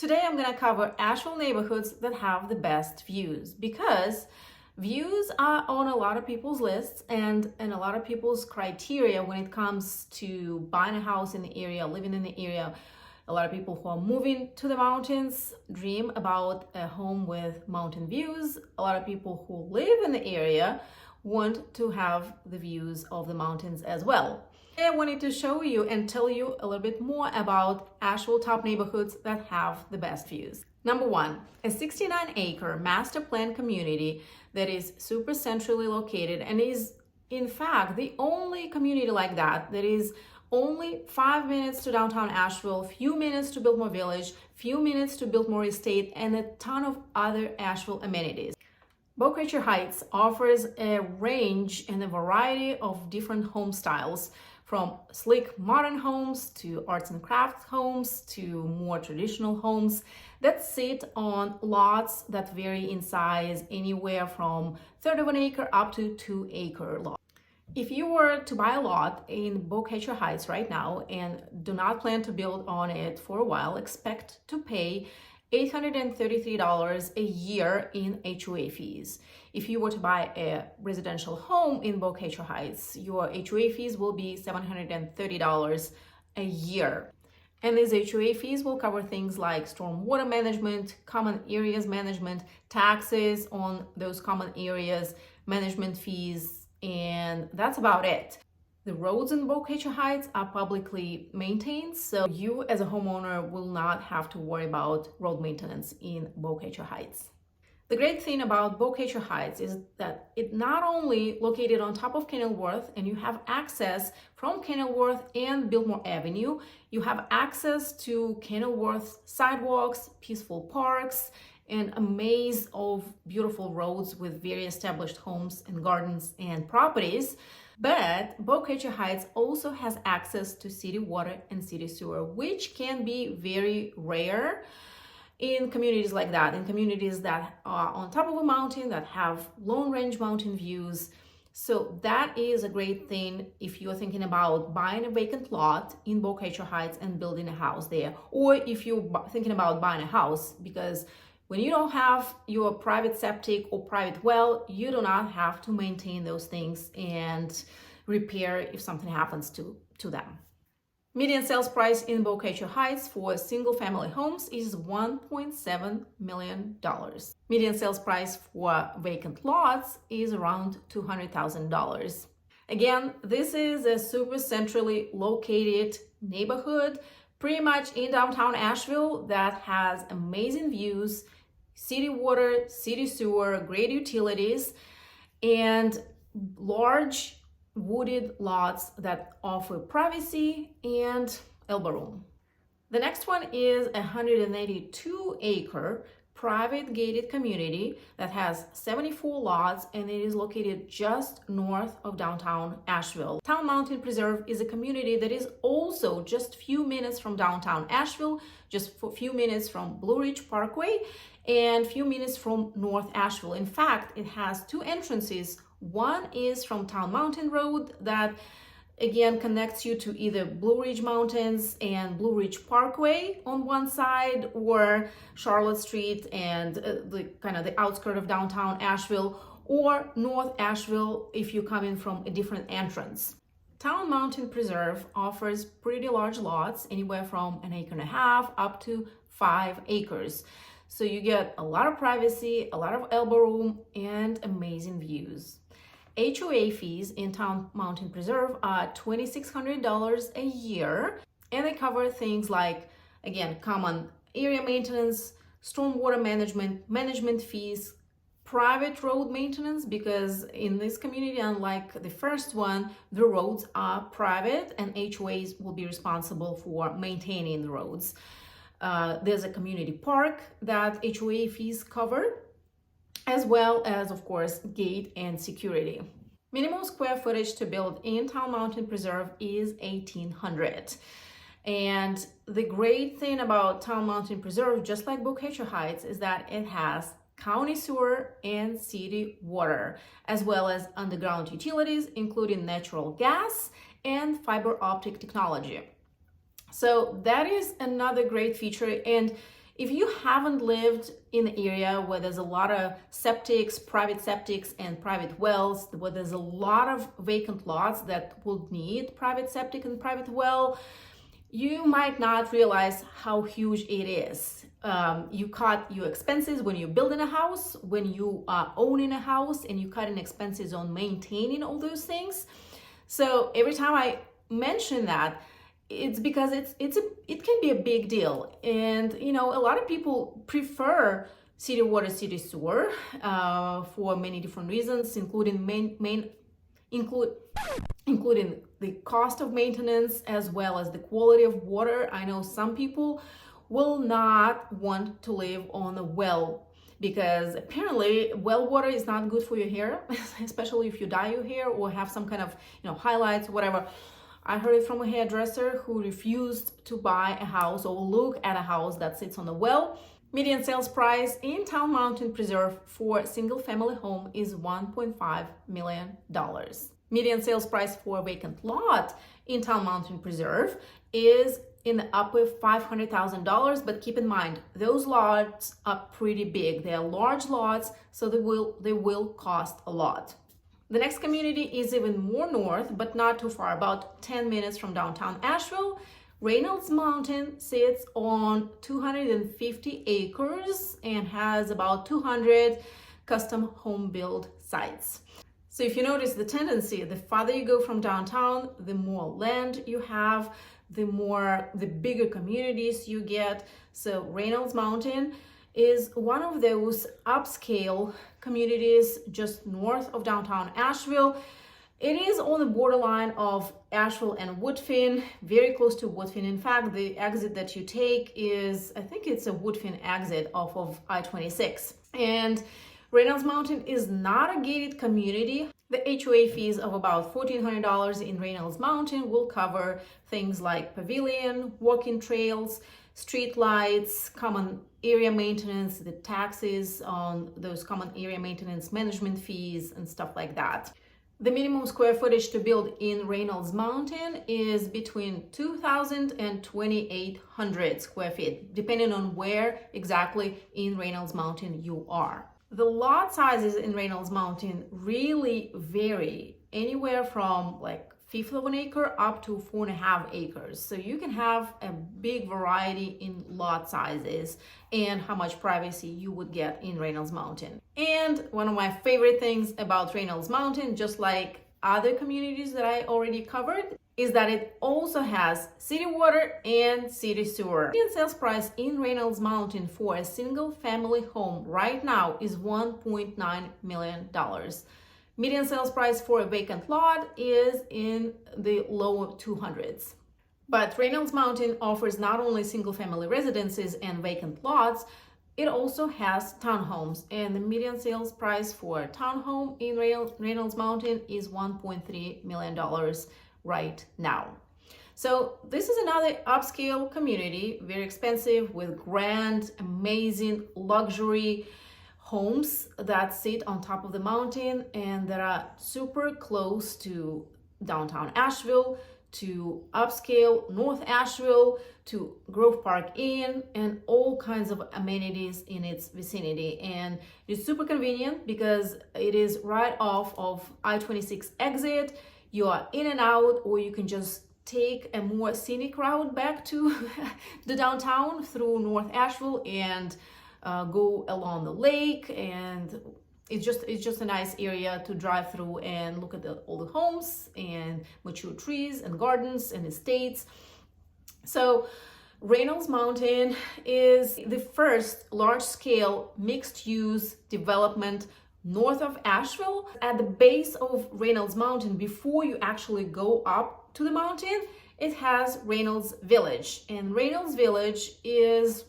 Today I'm going to cover Asheville neighborhoods that have the best views, because views are on a lot of people's lists and a lot of people's criteria when it comes to buying a house in the area, living in the area. A lot of people who are moving to the mountains dream about a home with mountain views. A lot of people who live in the area want to have the views of the mountains as well. I wanted to show you and tell you a little bit more about Asheville top neighborhoods that have the best views. Number one, a 69-acre master plan community that is super centrally located and is in fact the only community like that is only 5 minutes to downtown Asheville, few minutes to Biltmore Village, few minutes to Biltmore Estate, and a ton of other Asheville amenities. Beaucatcher Heights offers a range and a variety of different home styles, from sleek modern homes to arts and crafts homes to more traditional homes that sit on lots that vary in size, anywhere from 1/3 of an acre up to 2-acre lots. If you were to buy a lot in Beaucatcher Heights right now and do not plan to build on it for a while, expect to pay $833 a year in HOA fees. If you were to buy a residential home in Beaucatcher Heights, your HOA fees will be $730 a year. And these HOA fees will cover things like stormwater management, common areas management, taxes on those common areas, management fees, and that's about it. The roads in Beaucatcher Heights are publicly maintained, so you as a homeowner will not have to worry about road maintenance in Beaucatcher Heights. The great thing about Beaucatcher Heights is that it's not only located on top of Kenilworth and you have access from Kenilworth and Biltmore Avenue, you have access to Kenilworth sidewalks, peaceful parks, and a maze of beautiful roads with very established homes and gardens and properties. But Beaucatcher Heights also has access to city water and city sewer, which can be very rare in communities like that, in communities that are on top of a mountain, that have long range mountain views. So that is a great thing if you're thinking about buying a vacant lot in Beaucatcher Heights and building a house there, or if you're thinking about buying a house, because when you don't have your private septic or private well, you do not have to maintain those things and repair if something happens to them. Median sales price in Beaucatcher Heights for single family homes is $1.7 million. Median sales price for vacant lots is around $200,000. Again, this is a super centrally located neighborhood, pretty much in downtown Asheville, that has amazing views, city water, city sewer, great utilities, and large wooded lots that offer privacy and elbow room. The next one is a 182-acre private gated community that has 74 lots, and it is located just north of downtown Asheville. Town Mountain Preserve is a community that is also just a few minutes from downtown Asheville, just a few minutes from Blue Ridge Parkway, and a few minutes from North Asheville. In fact, it has two entrances. One is from Town Mountain Road that again connects you to either Blue Ridge Mountains and Blue Ridge Parkway on one side, or Charlotte Street and the outskirts of downtown Asheville, or North Asheville if you come in from a different entrance. Town Mountain Preserve offers pretty large lots, anywhere from 1.5 acres up to 5 acres. So you get a lot of privacy, a lot of elbow room, and amazing views. HOA fees in Town Mountain Preserve are $2,600 a year, and they cover things like, again, common area maintenance, stormwater management fees, private road maintenance, because in this community, unlike the first one, the roads are private and HOAs will be responsible for maintaining the roads. There's a community park that HOA fees cover, as well as, of course, gate and security. Minimum square footage to build in Town Mountain Preserve is 1,800. And the great thing about Town Mountain Preserve, just like Beaucatcher Heights, is that it has county sewer and city water, as well as underground utilities, including natural gas and fiber optic technology. So that is another great feature. And If you haven't lived in an area where there's a lot of septics, private septics and private wells, where there's a lot of vacant lots that will need private septic and private well, you might not realize how huge it is. You cut your expenses when you're building a house, when you are owning a house, and you cut in expenses on maintaining all those things. So every time I mention that, it's because it can be a big deal. And you know, a lot of people prefer city water, city sewer for many different reasons, including the cost of maintenance as well as the quality of water. I know some people will not want to live on a well because apparently well water is not good for your hair, especially if you dye your hair or have some kind of, you know, highlights, whatever. I heard it from a hairdresser who refused to buy a house or look at a house that sits on a well. Median sales price in Town Mountain Preserve for a single family home is $1.5 million. Median sales price for a vacant lot in Town Mountain Preserve is in the upper $500,000, but keep in mind, those lots are pretty big. They are large lots, so they will cost a lot. The next community is even more north, but not too far, about 10 minutes from downtown Asheville. Reynolds Mountain sits on 250 acres and has about 200 custom home build sites. So if you notice the tendency, the farther you go from downtown, the more land you have, the bigger communities you get. So Reynolds Mountain is one of those upscale communities just north of downtown Asheville. It is on the borderline of Asheville and Woodfin, very close to Woodfin. In fact, the exit that you take is, I think it's a Woodfin exit off of I-26. And Reynolds Mountain is not a gated community. The HOA fees of about $1,400 in Reynolds Mountain will cover things like pavilion, walking trails, street lights, common area maintenance, the taxes on those common area maintenance, management fees, and stuff like that. The minimum square footage to build in Reynolds Mountain is between 2,000 and 2,800 square feet, depending on where exactly in Reynolds Mountain you are. The lot sizes in Reynolds Mountain really vary, anywhere from like 1/5 of an acre up to 4.5 acres. So you can have a big variety in lot sizes and how much privacy you would get in Reynolds Mountain. And one of my favorite things about Reynolds Mountain, just like other communities that I already covered, is that it also has city water and city sewer. The median sales price in Reynolds Mountain for a single family home right now is $1.9 million. Median sales price for a vacant lot is in the low 200s. But Reynolds Mountain offers not only single family residences and vacant lots, it also has townhomes, and the median sales price for a townhome in Reynolds Mountain is $1.3 million right now. So this is another upscale community, very expensive, with grand, amazing luxury homes that sit on top of the mountain and that are super close to downtown Asheville, to upscale North Asheville, to Grove Park Inn, and all kinds of amenities in its vicinity. And it's super convenient because it is right off of I-26 exit. You are in and out, or you can just take a more scenic route back to the downtown through North Asheville and go along the lake. And it's just a nice area to drive through and look at all the homes and mature trees and gardens and estates. So Reynolds Mountain is the first large-scale mixed-use development north of Asheville. At the base of Reynolds Mountain, before you actually go up to the mountain, it has Reynolds Village. And Reynolds Village is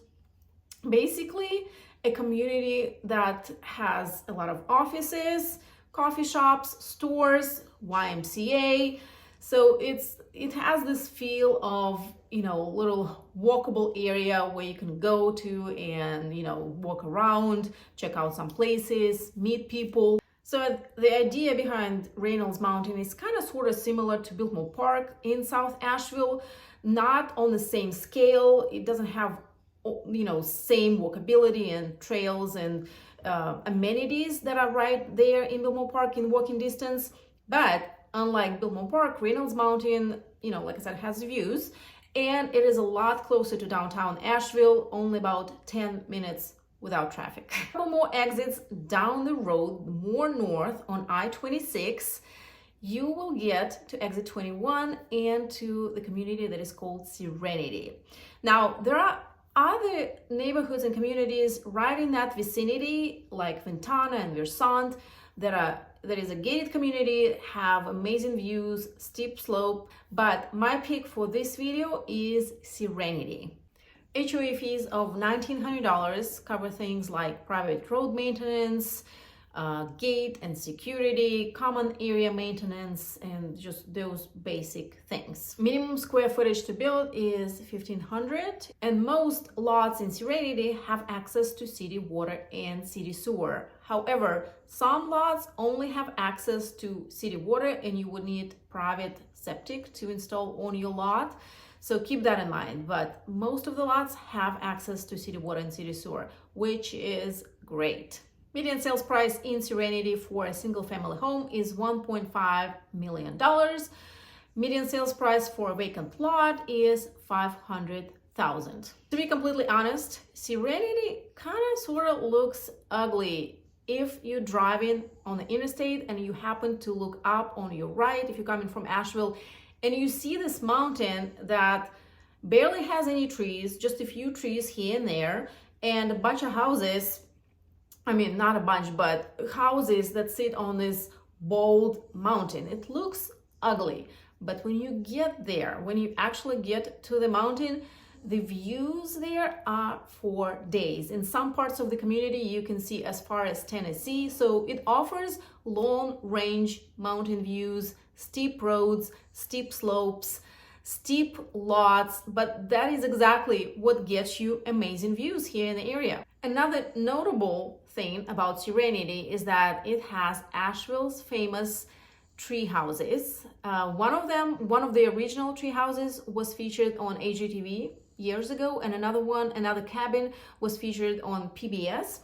basically a community that has a lot of offices, coffee shops, stores, YMCA. So it has this feel of, little walkable area where you can go to and, walk around, check out some places, meet people. So the idea behind Reynolds Mountain is kind of sort of similar to Biltmore Park in South Asheville, not on the same scale. It doesn't have same walkability and trails and amenities that are right there in ℂ𝕠𝕟 Park in walking distance. But unlike ℂ𝕠𝕟 Park, Reynolds Mountain, like I said, has views, and it is a lot closer to downtown Asheville, only about 10 minutes without traffic. A couple more exits down the road, more north on I-26, you will get to exit 21 and to the community that is called Serenity. Now, there are other neighborhoods and communities right in that vicinity, like Ventana and Versant, that is a gated community, have amazing views, steep slope, but my pick for this video is Serenity. HOA fees of $1,900 cover things like private road maintenance, gate and security, common area maintenance, and just those basic things. Minimum square footage to build is 1,500, and most lots in Serenity have access to city water and city sewer. However, some lots only have access to city water and you would need private septic to install on your lot. So keep that in mind, but most of the lots have access to city water and city sewer, which is great. Median sales price in Serenity for a single family home is $1.5 million. Median sales price for a vacant lot is $500,000. To be completely honest, Serenity kind of sort of looks ugly if you're driving on the interstate and you happen to look up on your right, if you're coming from Asheville, and you see this mountain that barely has any trees, just a few trees here and there, and a bunch of houses. I mean, not a bunch, but houses that sit on this bold mountain. It looks ugly, but when you get there, when you actually get to the mountain, the views there are for days. In some parts of the community, you can see as far as Tennessee. So it offers long range mountain views, steep roads, steep slopes, steep lots, but that is exactly what gets you amazing views here in the area. Another notable thing about Serenity is that it has Asheville's famous tree houses. One of the original tree houses was featured on HGTV years ago, and another cabin was featured on PBS.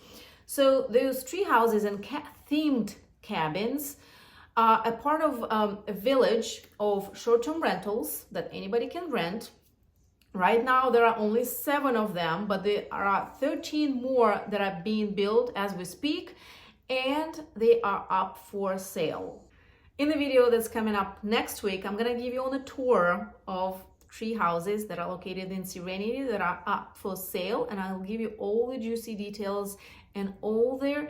So those tree houses and themed cabins are a part of a village of short-term rentals that anybody can rent. Right now, there are only 7 of them, but there are 13 more that are being built as we speak, and they are up for sale. In the video that's coming up next week, I'm gonna give you on a tour of tree houses that are located in Serenity that are up for sale, and I'll give you all the juicy details and all their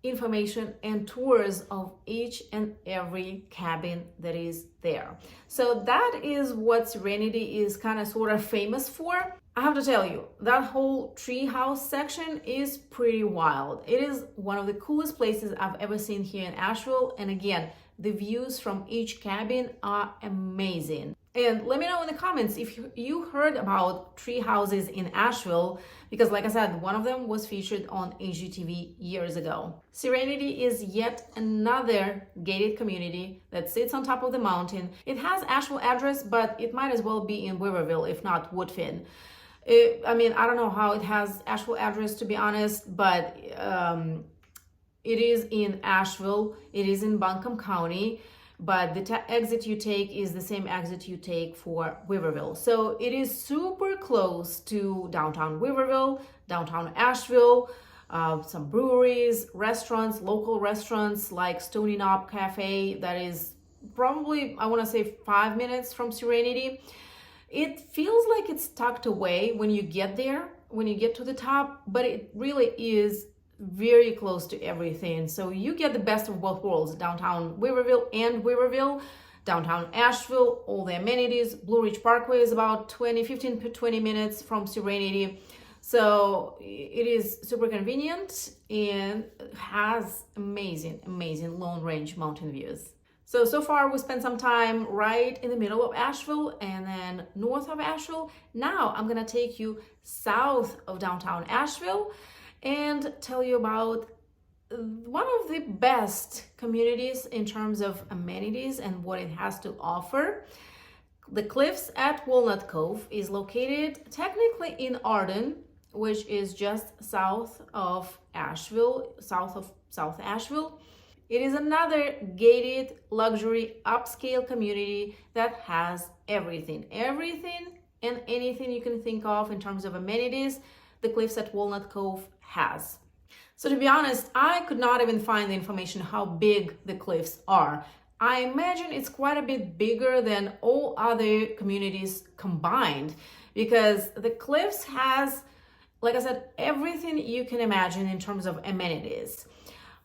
information and tours of each and every cabin that is there. So that is what Serenity is kind of sort of famous for. I have to tell you, that whole treehouse section is pretty wild. It is one of the coolest places I've ever seen here in Asheville, and again, the views from each cabin are amazing. And let me know in the comments if you heard about tree houses in Asheville, because like I said, one of them was featured on HGTV years ago. Serenity is yet another gated community that sits on top of the mountain. It has Asheville address, but it might as well be in Weaverville, if not Woodfin. I mean, I don't know how it has Asheville address, to be honest, but it is in Asheville. It is in Buncombe County. But the exit you take is the same exit you take for Weaverville. So it is super close to downtown Weaverville, downtown Asheville, some breweries, restaurants, local restaurants like Stony Knob Cafe that is probably, I want to say 5 minutes from Serenity. It feels like it's tucked away when you get there, when you get to the top, but it really is very close to everything. So you get the best of both worlds, downtown Weaverville, downtown Asheville, all the amenities. Blue Ridge Parkway is about 15 to 20 minutes from Serenity. So it is super convenient and has amazing long range mountain views. So far we spent some time right in the middle of Asheville and then north of Asheville. Now I'm gonna take you south of downtown Asheville and tell you about one of the best communities in terms of amenities and what it has to offer. The Cliffs at Walnut Cove is located technically in Arden, which is just south of Asheville, South Asheville. It is another gated luxury upscale community that has everything and anything you can think of in terms of amenities the Cliffs at Walnut Cove has. So to be honest, I could not even find the information how big the Cliffs are. I imagine it's quite a bit bigger than all other communities combined, because the Cliffs has, like I said, everything you can imagine in terms of amenities.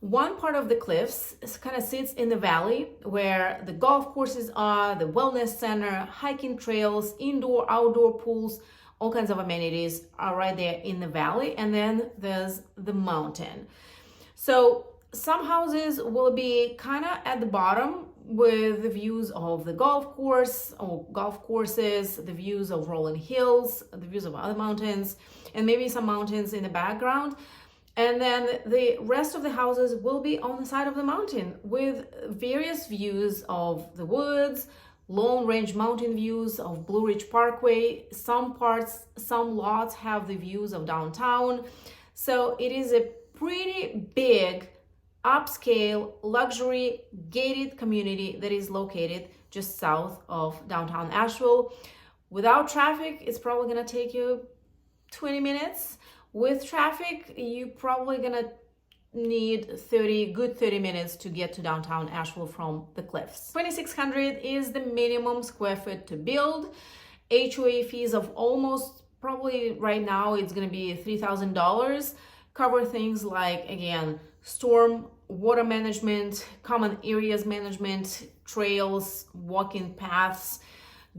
One part of the Cliffs kind of sits in the valley where the golf courses are, the wellness center, hiking trails, indoor, outdoor pools, all kinds of amenities are right there in the valley. And then there's the mountain. So some houses will be kind of at the bottom with the views of the golf course or golf courses, the views of rolling hills, the views of other mountains, and maybe some mountains in the background. And then the rest of the houses will be on the side of the mountain with various views of the woods, long range mountain views of Blue Ridge Parkway. Some lots have the views of downtown. So it is a pretty big upscale luxury gated community that is located just south of downtown Asheville. Without traffic, it's probably going to take you 20 minutes. With traffic, you're probably gonna need 30 minutes to get to downtown Asheville from the Cliffs. $2,600 is the minimum square foot to build. HOA fees of almost, probably right now, it's gonna be $3,000. Cover things like, again, storm water management, common areas management, trails, walking paths,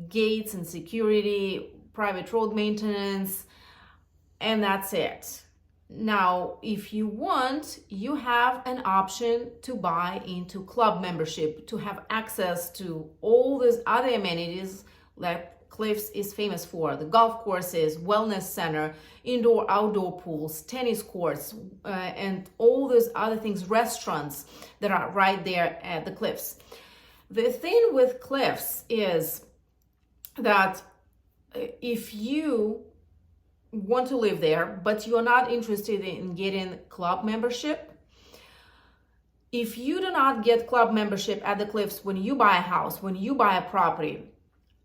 gates and security, private road maintenance, and that's it. Now, if you want, you have an option to buy into club membership to have access to all these other amenities that Cliffs is famous for: the golf courses, wellness center, indoor, outdoor pools, tennis courts, and all those other things, restaurants that are right there at the Cliffs. The thing with Cliffs is that if you want to live there, but you're not interested in getting club membership, if you do not get club membership at the Cliffs when you buy a house, when you buy a property,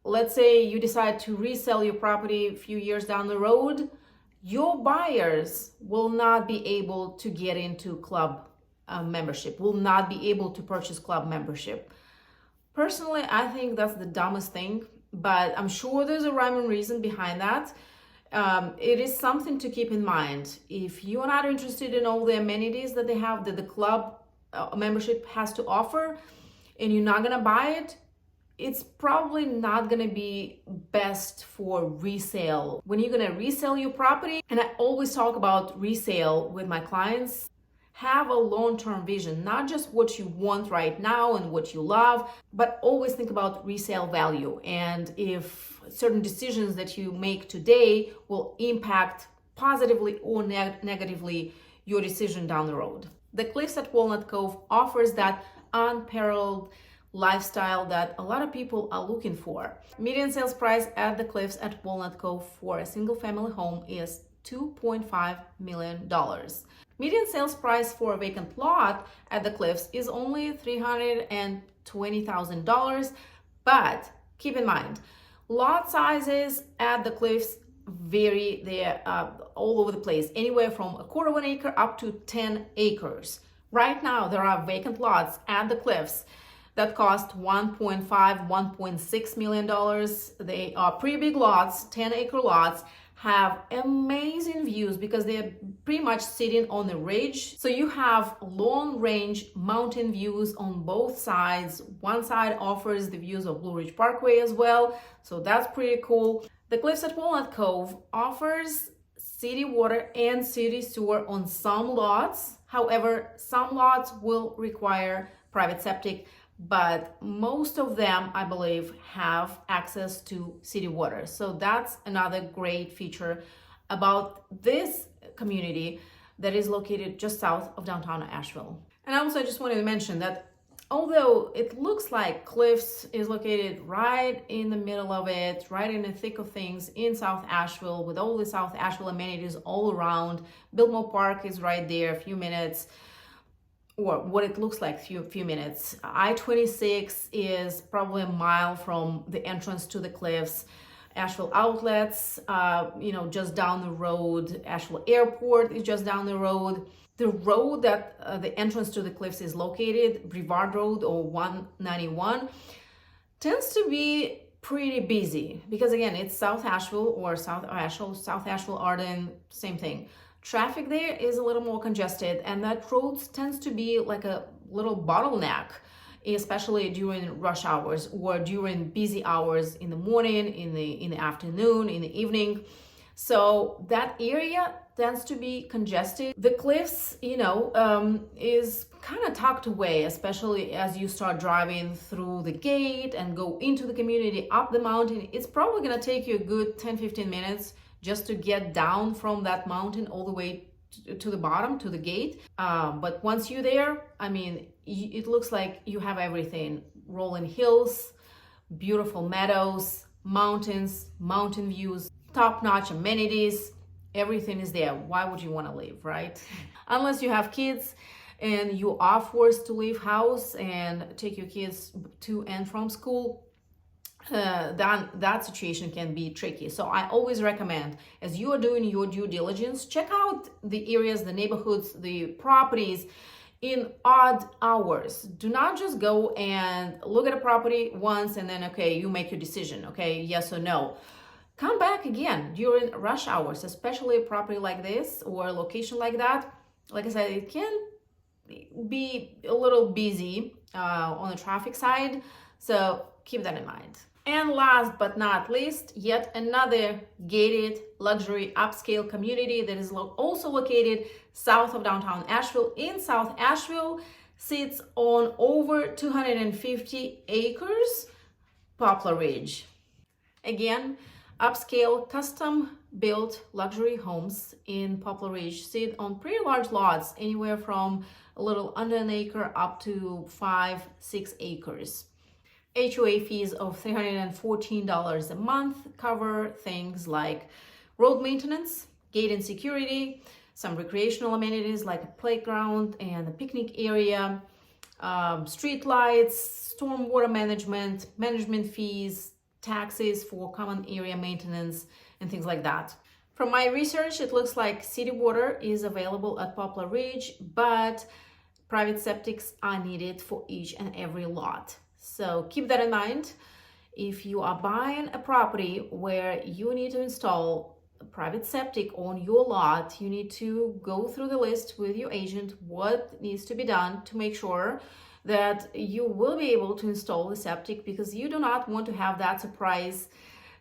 let's say you decide to resell your property a few years down the road, your buyers will not be able to get into club membership, will not be able to purchase club membership. Personally, I think that's the dumbest thing, but I'm sure there's a rhyme and reason behind that. It is something to keep in mind. If you are not interested in all the amenities that they have, that the club membership has to offer, and you're not gonna buy it, it's probably not gonna be best for resale. When you're gonna resell your property, and I always talk about resale with my clients, have a long-term vision, not just what you want right now and what you love, but always think about resale value. And if certain decisions that you make today will impact positively or negatively your decision down the road. The Cliffs at Walnut Cove offers that unparalleled lifestyle that a lot of people are looking for. Median sales price at the Cliffs at Walnut Cove for a single family home is $2.5 million. Median sales price for a vacant lot at the Cliffs is only $320,000, but keep in mind, lot sizes at the Cliffs vary. They're all over the place, anywhere from 1/4 acre up to 10 acres. Right now, there are vacant lots at the Cliffs that cost $1.5, $1.6 million. They are pretty big lots, 10-acre lots, have amazing views because they're pretty much sitting on the ridge. So you have long range mountain views on both sides. One side offers the views of Blue Ridge Parkway as well. So that's pretty cool. The Cliffs at Walnut Cove offers city water and city sewer on some lots. However, some lots will require private septic, but most of them, I believe, have access to city water. So that's another great feature about this community that is located just south of downtown Asheville. And also, I just wanted to mention that although it looks like Cliffs is located right in the middle of it, right in the thick of things in South Asheville, with all the South Asheville amenities all around. Biltmore Park is right there, a few minutes, or what it looks like few minutes. I-26 is probably a mile from the entrance to the Cliffs. Asheville Outlets, just down the road. Asheville Airport is just down the road. The road that the entrance to the Cliffs is located, Brevard Road or 191, tends to be pretty busy because, again, it's South Asheville or South Asheville, Arden, same thing. Traffic there is a little more congested, and that road tends to be like a little bottleneck, especially during rush hours or during busy hours in the morning, in the afternoon, in the evening. So that area tends to be congested. The Cliffs, is kind of tucked away, especially as you start driving through the gate and go into the community up the mountain. It's probably going to take you a good 10-15 minutes just to get down from that mountain all the way to the bottom, to the gate. But once you're there, it looks like you have everything. Rolling hills, beautiful meadows, mountains, mountain views, top-notch amenities, everything is there. Why would you want to leave, right? Unless you have kids and you are forced to leave house and take your kids to and from school, then that situation can be tricky. So I always recommend, as you are doing your due diligence, check out the areas, the neighborhoods, the properties in odd hours. Do not just go and look at a property once and then, okay, you make your decision, okay, yes or no. Come back again during rush hours, especially a property like this or a location like that. Like I said, it can be a little busy on the traffic side, so keep that in mind. And last but not least, yet another gated luxury upscale community that is also located south of downtown Asheville. In South Asheville, sits on over 250 acres, Poplar Ridge. Again, upscale custom built luxury homes in Poplar Ridge sit on pretty large lots, anywhere from a little under an acre up to 5-6 acres. HOA fees of $314 a month cover things like road maintenance, gate and security, some recreational amenities like a playground and a picnic area, street lights, stormwater management fees, taxes for common area maintenance, and things like that. From my research, it looks like city water is available at Poplar Ridge, but private septics are needed for each and every lot. So keep that in mind. If you are buying a property where you need to install a private septic on your lot, you need to go through the list with your agent, what needs to be done to make sure that you will be able to install the septic, because you do not want to have that surprise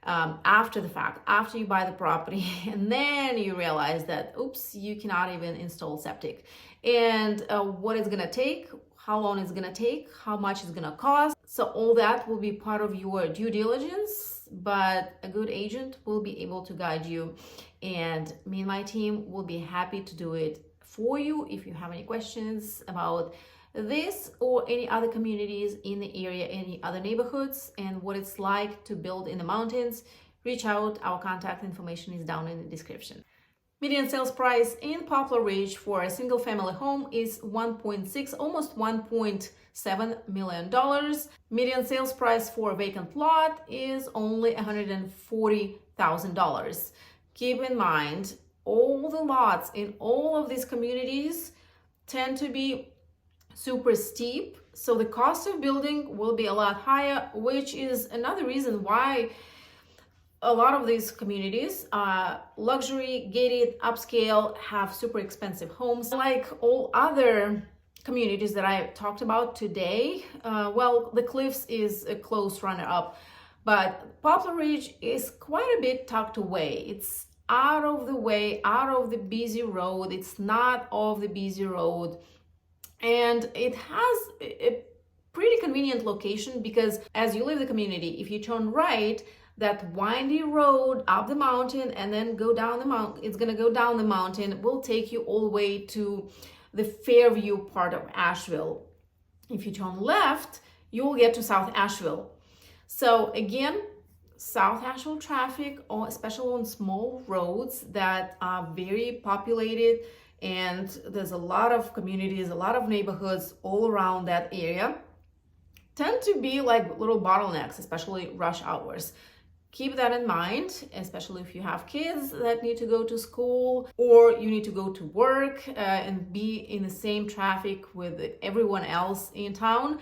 after the fact, after you buy the property, and then you realize that, oops, you cannot even install septic. And what it's gonna take, how long it's gonna take, how much it's gonna cost. So all that will be part of your due diligence, but a good agent will be able to guide you, and me and my team will be happy to do it for you. If you have any questions about this or any other communities in the area, any other neighborhoods, and what it's like to build in the mountains, reach out. Our contact information is down in the description. Median sales price in Poplar Ridge for a single family home is 1.6, almost $1.7 million. Median sales price for a vacant lot is only $140,000. Keep in mind, all the lots in all of these communities tend to be super steep, so the cost of building will be a lot higher, which is another reason why a lot of these communities, luxury, gated, upscale, have super expensive homes. Like all other communities that I talked about today, well, the Cliffs is a close runner-up, but Poplar Ridge is quite a bit tucked away. It's out of the way, out of the busy road. It's not off the busy road. And it has a pretty convenient location, because as you leave the community, if you turn right, that windy road up the mountain and then go down the mountain, it's gonna go down the mountain, will take you all the way to the Fairview part of Asheville. If you turn left, you will get to South Asheville. So again, South Asheville traffic, especially on small roads that are very populated, and there's a lot of communities, a lot of neighborhoods all around that area, tend to be like little bottlenecks, especially rush hours. Keep that in mind, especially if you have kids that need to go to school or you need to go to work and be in the same traffic with everyone else in town.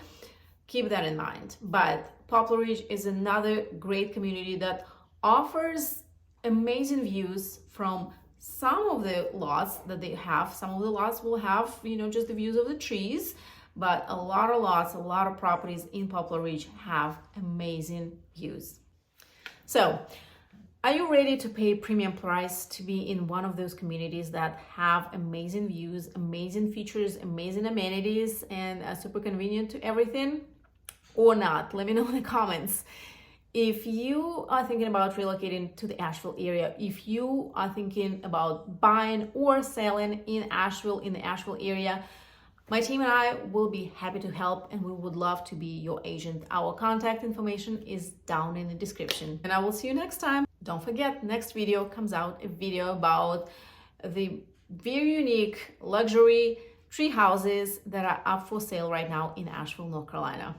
Keep that in mind. But Poplar Ridge is another great community that offers amazing views from some of the lots that they have. Some of the lots will have, just the views of the trees, but a lot of lots, a lot of properties in Poplar Ridge have amazing views. So, are you ready to pay premium price to be in one of those communities that have amazing views, amazing features, amazing amenities, and are super convenient to everything? Or not? Let me know in the comments. If you are thinking about relocating to the Asheville area, if you are thinking about buying or selling in the Asheville area, my team and I will be happy to help, and we would love to be your agent. Our contact information is down in the description. And I will see you next time. Don't forget, next video comes out, a video about the very unique luxury tree houses that are up for sale right now in Asheville, North Carolina.